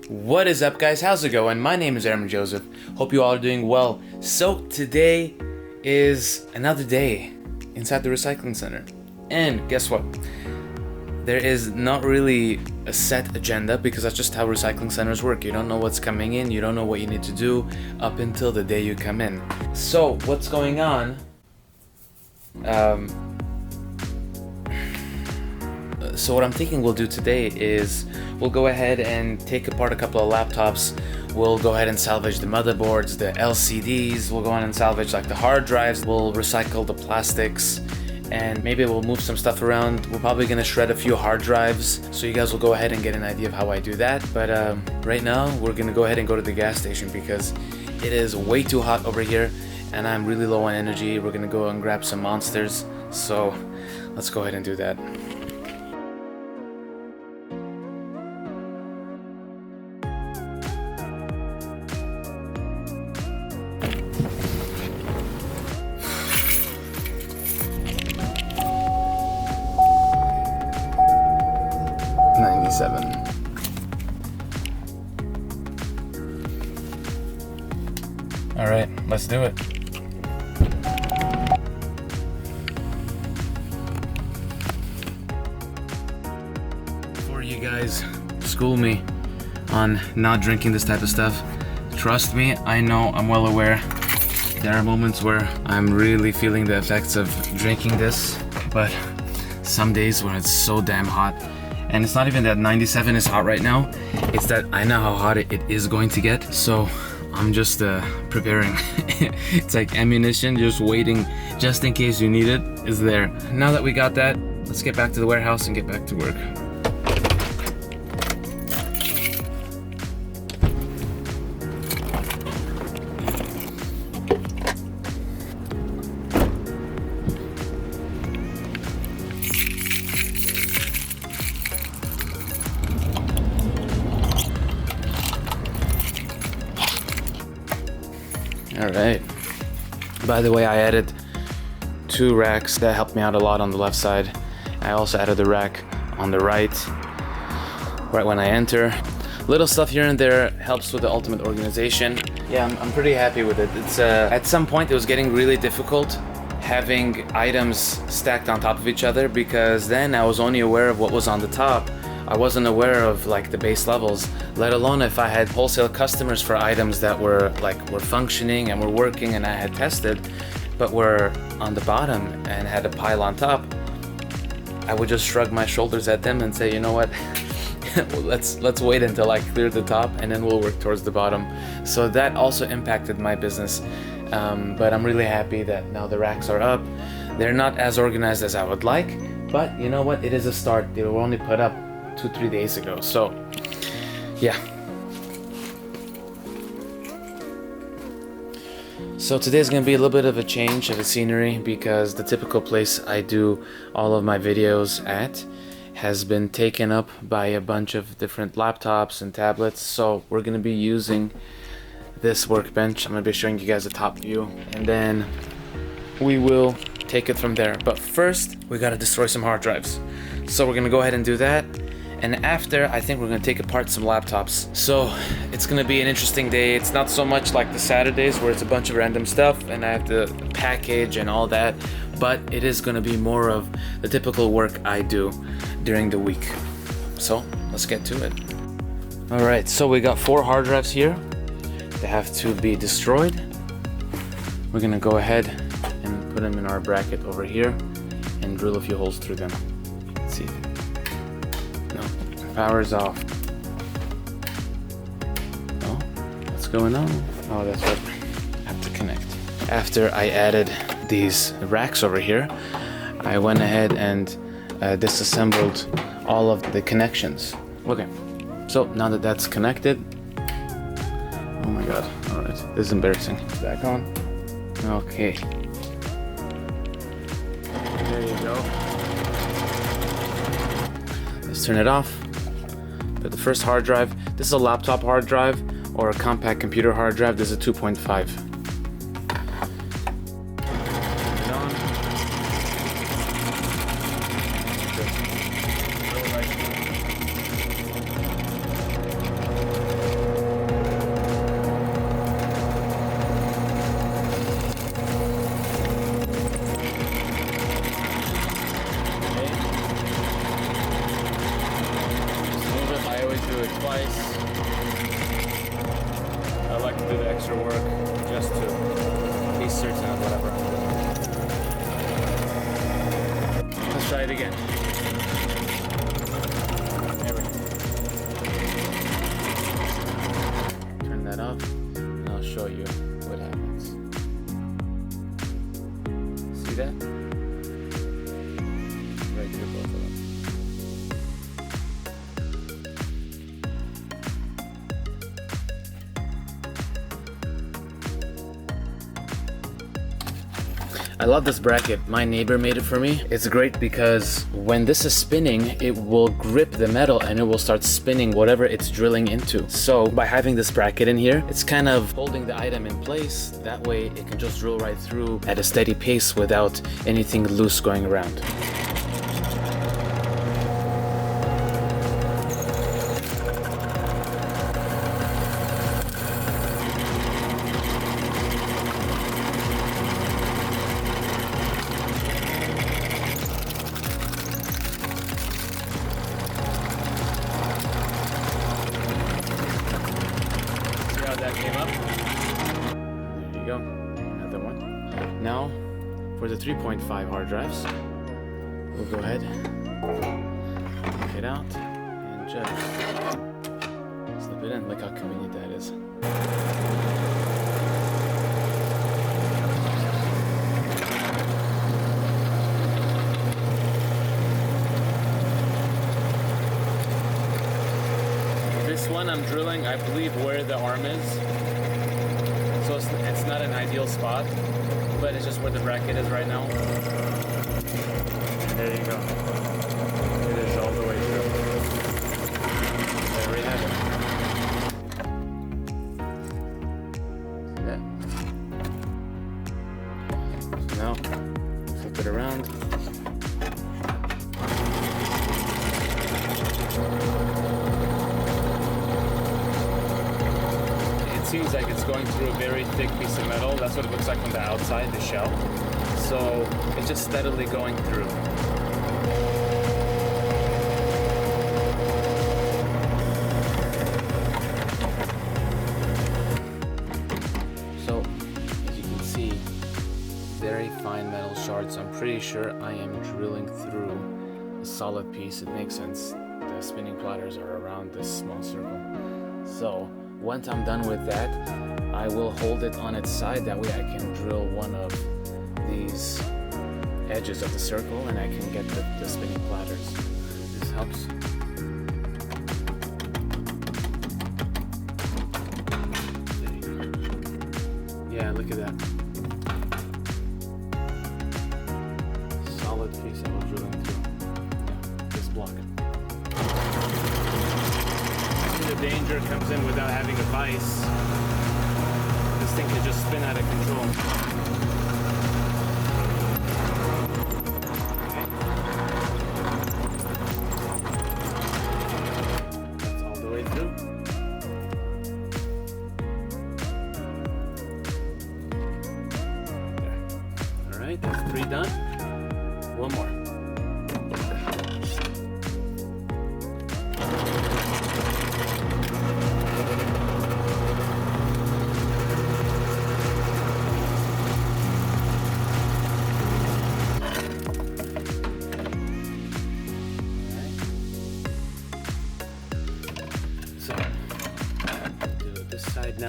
What is up, guys? How's it going? My name is Aram Joseph. Hope you all are doing well. So today is another day inside the recycling center. And guess what? There is not really a set agenda because that's just how recycling centers work. You don't know what's coming in, you don't know what you need to do up until the day you come in. So what's going on? So what I'm thinking we'll do today is we'll go ahead and take apart a couple of laptops. We'll go ahead and salvage the motherboards, the LCDs. We'll go on and salvage like the hard drives. We'll recycle the plastics, and maybe we'll move some stuff around. We're probably gonna shred a few hard drives, so you guys will go ahead and get an idea of how I do that. But right now we're gonna go ahead and go to the gas station because it is way too hot over here and I'm really low on energy. We're gonna go and grab some monsters, so let's go ahead and do that. All right, let's do it. Before you guys school me on not drinking this type of stuff, trust me, I know, I'm well aware. There are moments where I'm really feeling the effects of drinking this, but some days when it's so damn hot, and it's not even that 97 is hot right now, it's that I know how hot it is going to get, so I'm just preparing. It's like ammunition, just waiting, just in case you need it, is there. Now that we got that, let's get back to the warehouse and get back to work. Alright. By the way, I added 2 racks that helped me out a lot on the left side. I also added a rack on the right when I enter. Little stuff here and there helps with the ultimate organization. Yeah, I'm pretty happy with it. It's at some point it was getting really difficult having items stacked on top of each other because then I was only aware of what was on the top. I wasn't aware of like the base levels, let alone if I had wholesale customers for items that were functioning and were working and I had tested, but were on the bottom and had a pile on top. I would just shrug my shoulders at them and say, you know what, well, let's wait until I clear the top and then we'll work towards the bottom. So that also impacted my business, but I'm really happy that now the racks are up. They're not as organized as I would like, but you know what, it is a start. They were only put up 2-3 days ago, so yeah. So today's gonna be a little bit of a change of the scenery because the typical place I do all of my videos at has been taken up by a bunch of different laptops and tablets, so we're gonna be using this workbench. I'm gonna be showing you guys the top view and then we will take it from there. But first we gotta destroy some hard drives, so we're gonna go ahead and do that. And after, I think we're gonna take apart some laptops. So it's gonna be an interesting day. It's not so much like the Saturdays where it's a bunch of random stuff and I have to package and all that, but it is gonna be more of the typical work I do during the week. So let's get to it. All right, so we got 4 hard drives here. They have to be destroyed. We're gonna go ahead and put them in our bracket over here and drill a few holes through them. Let's see. Power's off. Oh, what's going on? Oh, that's what I have to connect. After I added these racks over here, I went ahead and disassembled all of the connections. Okay, so now that that's connected, oh my god, all right, this is embarrassing. Back on. Okay. There you go. Let's turn it off. But the first hard drive, this is a laptop hard drive or a compact computer hard drive. This is a 2.5. do it twice. I like to do the extra work just to be certain of whatever I'm doing. Let's try it again. There we go. Turn that off and I'll show you what happens. See that? Right here, both of them. I love this bracket. My neighbor made it for me. It's great because when this is spinning, it will grip the metal and it will start spinning whatever it's drilling into. So by having this bracket in here, it's kind of holding the item in place. That way it can just drill right through at a steady pace without anything loose going around. That came up. There you go. Another one. Now, for the 3.5 hard drives, we'll go ahead, take it out, and just slip it in. Look how convenient that is. This one I'm drilling, I believe, where the arm is. So it's not an ideal spot, but it's just where the bracket is right now. There you go. It is all the way through. There we have it. See that? So now, flip it around. Seems like it's going through a very thick piece of metal. That's what it looks like on the outside, the shell. So it's just steadily going through. So as you can see, very fine metal shards. I'm pretty sure I am drilling through a solid piece. It makes sense. The spinning platters are around this small circle. So once I'm done with that, I will hold it on its side. That way I can drill one of these edges of the circle and I can get the spinning platters. This helps. There you go. Yeah, look at that. Solid piece I was drilling through. Yeah, this block. The danger comes in without having a vise. This thing can just spin out of control. That's all the way through. There. All right, that's 3 done. One more. So, do this side now.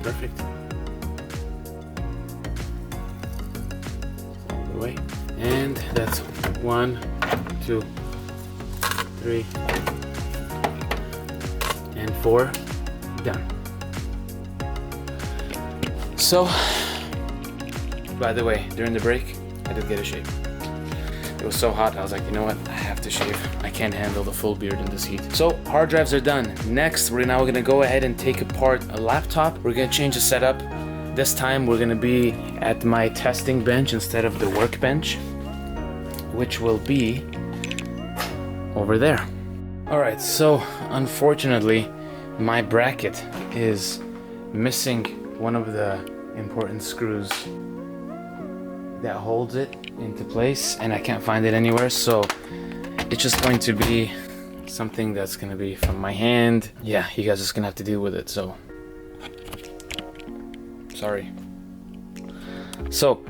Perfect. All the way. And that's 1, 2, 3, and 4. Done. So, by the way, during the break, I did get a shave. It was so hot, I was like, you know what? I have to shave. I can't handle the full beard in this heat. So, hard drives are done. Next, we're now gonna go ahead and take apart a laptop. We're gonna change the setup. This time, we're gonna be at my testing bench instead of the workbench, which will be over there. Alright, so unfortunately my bracket is missing one of the important screws that holds it into place, and I can't find it anywhere, so it's just going to be something that's gonna be from my hand. Yeah, you guys are just gonna have to deal with it, so sorry. So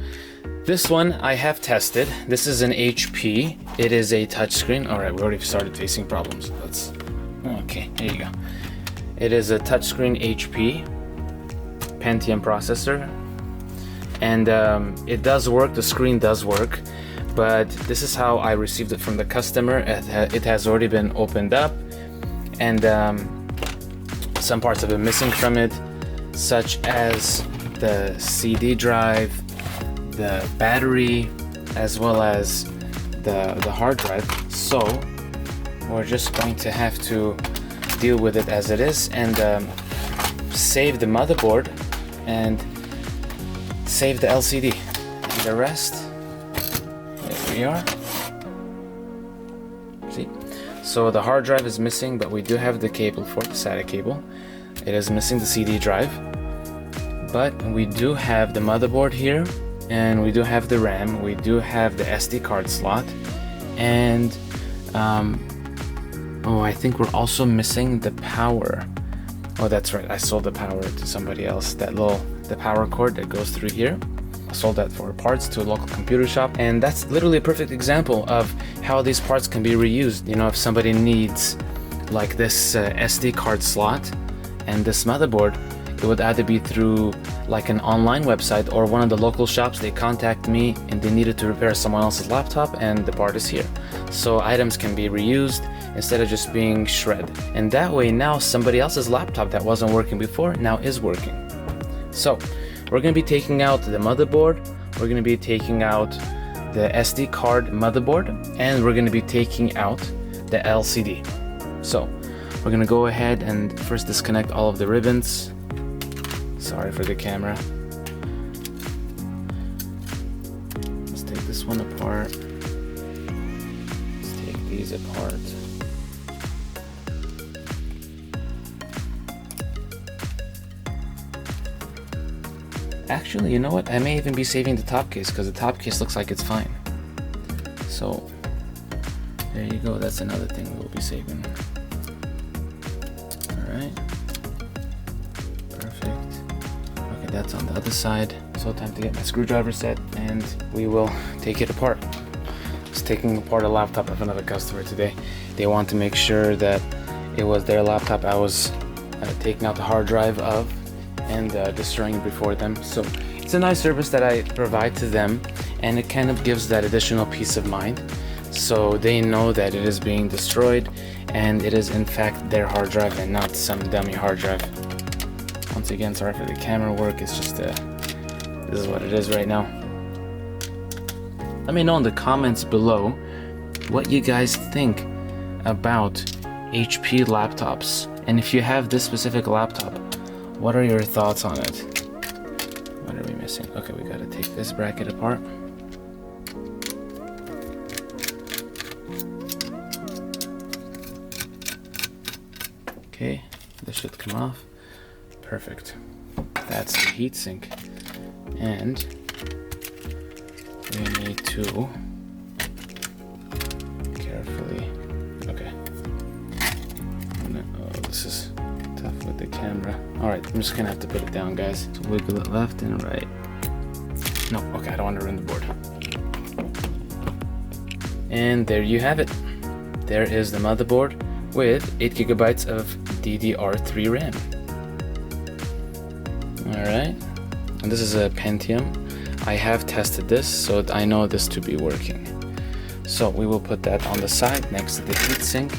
this one I have tested. This is an HP. It is a touchscreen. Alright, we already started facing problems. Let's, okay, there you go. It is a touchscreen HP Pentium processor, and it does work. The screen does work, but this is how I received it from the customer. It has already been opened up, and some parts have been missing from it, such as the CD drive, the battery, as well as the hard drive. So we're just going to have to deal with it as it is, and save the motherboard and save the LCD, and the rest, there we are. See, so the hard drive is missing, but we do have the cable for the SATA cable. It is missing the CD drive, but we do have the motherboard here, and we do have the RAM, we do have the SD card slot, and oh, I think we're also missing the power. Oh, that's right, I sold the power to somebody else. The power cord that goes through here, I sold that for parts to a local computer shop, and that's literally a perfect example of how these parts can be reused. You know, if somebody needs like this SD card slot and this motherboard, it would either be through like an online website or one of the local shops. They contact me and they needed to repair someone else's laptop, and the part is here. So items can be reused instead of just being shred, and that way now somebody else's laptop that wasn't working before now is working. So we're going to be taking out the motherboard, we're going to be taking out the SD card motherboard, and we're going to be taking out the LCD. So we're going to go ahead and first disconnect all of the ribbons. Sorry for the camera. Let's take this one apart. Let's take these apart. Actually, you know what? I may even be saving the top case, because the top case looks like it's fine. So there you go. That's another thing we'll be saving. Alright. Perfect. That's on the other side. So time to get my screwdriver set, and we will take it apart. Just taking apart a laptop of another customer today. They want to make sure that it was their laptop I was taking out the hard drive of and destroying it before them. So it's a nice service that I provide to them, and it kind of gives that additional peace of mind, so they know that it is being destroyed and it is in fact their hard drive and not some dummy hard drive. Once again, sorry for the camera work. It's just this is what it is right now. Let me know in the comments below what you guys think about HP laptops, and if you have this specific laptop, what are your thoughts on it? What are we missing? Okay, we gotta take this bracket apart. Okay, this should come off. Perfect. That's the heatsink. And we need to carefully, okay. Oh, this is tough with the camera. Alright, I'm just gonna have to put it down, guys. So wiggle it left and right. No, okay, I don't want to ruin the board. And there you have it. There is the motherboard with 8 GB of DDR3 RAM. Alright, and this is a Pentium. I have tested this, so I know this to be working. So we will put that on the side next to the heatsink.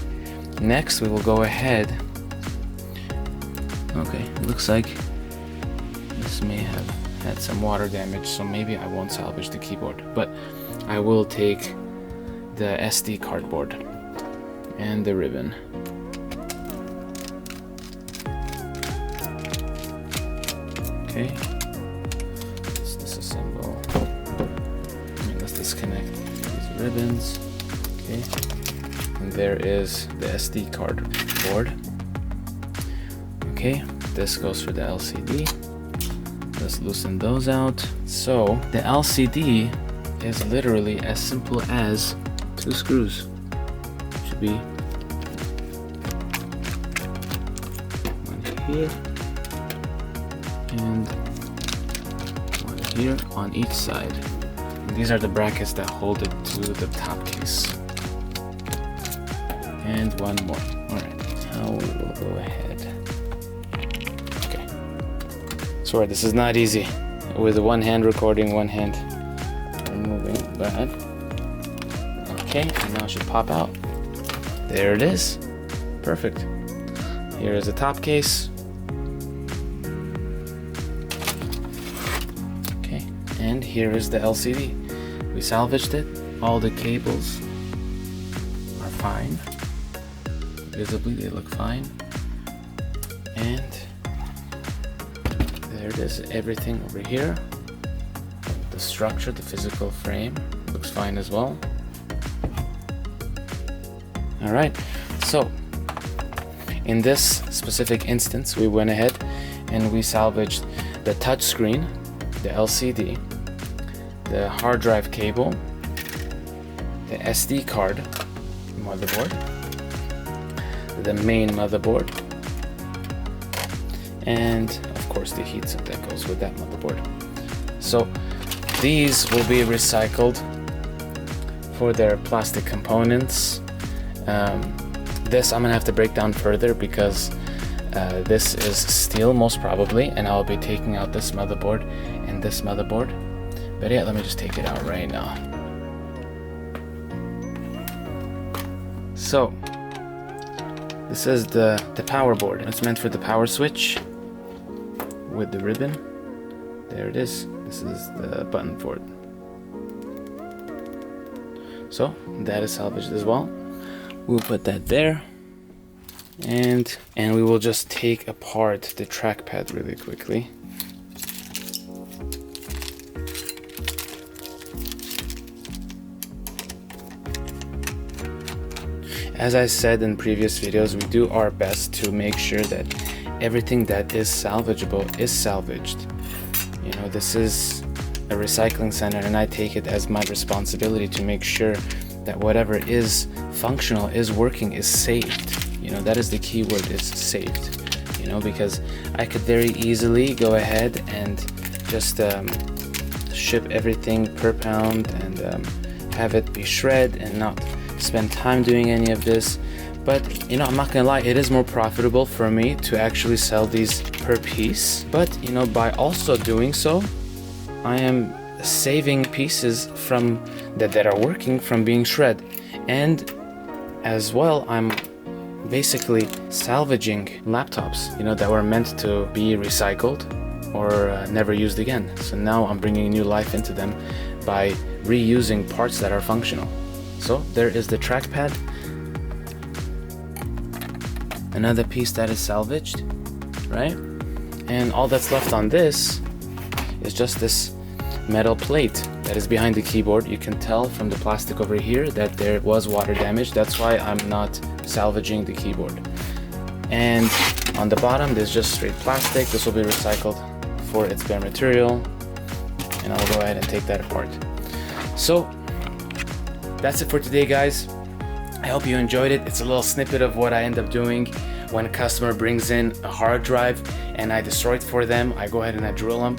Next, we will go ahead. Okay, it looks like this may have had some water damage, so maybe I won't salvage the keyboard, but I will take the SD card board and the ribbon. Okay, let's disassemble. Let's disconnect these ribbons. Okay, and and there is the SD card board. Okay, this goes for the LCD. Let's loosen those out. So the LCD is literally as simple as 2 screws. Should be one here and one here on each side. And these are the brackets that hold it to the top case. And one more. Alright, now we will go ahead. Okay. Sorry, this is not easy. With one hand recording, one hand removing, but okay, and now it should pop out. There it is. Perfect. Here is the top case. Okay, and here is the LCD. We salvaged it. All the cables are fine. Visibly, they look fine. And there it is. Everything over here. The structure, the physical frame, looks fine as well. All right, so in this specific instance, we went ahead and we salvaged the touch screen, the LCD, the hard drive cable, the SD card motherboard, the main motherboard, and of course the heatsink that goes with that motherboard. So these will be recycled for their plastic components. This I'm gonna have to break down further because this is steel most probably, and I'll be taking out this motherboard and this motherboard. But yeah, let me just take it out right now. So this is the power board. It's meant for the power switch with the ribbon. There it is. This is the button for it. So that is salvaged as well. We'll put that there, and we will just take apart the trackpad really quickly. As I said in previous videos, we do our best to make sure that everything that is salvageable is salvaged. You know, this is a recycling center, and I take it as my responsibility to make sure that whatever is functional, is working, is saved. You know, that is the key word, is saved. You know, because I could very easily go ahead and just ship everything per pound and have it be shred and not spend time doing any of this. But you know, I'm not gonna lie, it is more profitable for me to actually sell these per piece. But you know, by also doing so, I am saving pieces from that are working from being shred, and as well I'm basically salvaging laptops, you know, that were meant to be recycled or never used again. So now I'm bringing new life into them by reusing parts that are functional. So there is the trackpad, another piece that is salvaged, right? And all that's left on this is just this metal plate that is behind the keyboard. You can tell from the plastic over here that there was water damage. That's why I'm not salvaging the keyboard. And on the bottom there's just straight plastic. This will be recycled for its bare material, and I'll go ahead and take that apart. So that's it for today, guys. I hope you enjoyed it. It's a little snippet of what I end up doing when a customer brings in a hard drive and I destroy it for them. I go ahead and I drill them.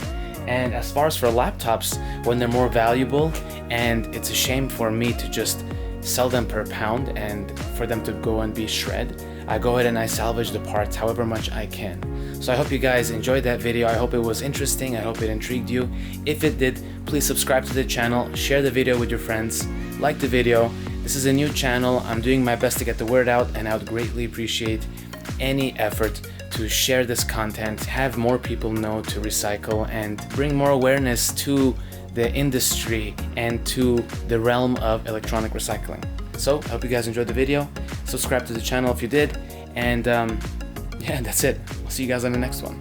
And as far as for laptops, when they're more valuable and it's a shame for me to just sell them per pound and for them to go and be shred, I go ahead and I salvage the parts however much I can. So I hope you guys enjoyed that video. I hope it was interesting. I hope it intrigued you. If it did, please subscribe to the channel, share the video with your friends, like the video. This is a new channel. I'm doing my best to get the word out, and I would greatly appreciate any effort to share this content, have more people know to recycle, and bring more awareness to the industry and to the realm of electronic recycling. So I hope you guys enjoyed the video. Subscribe to the channel if you did, and yeah, that's it. I'll see you guys on the next one.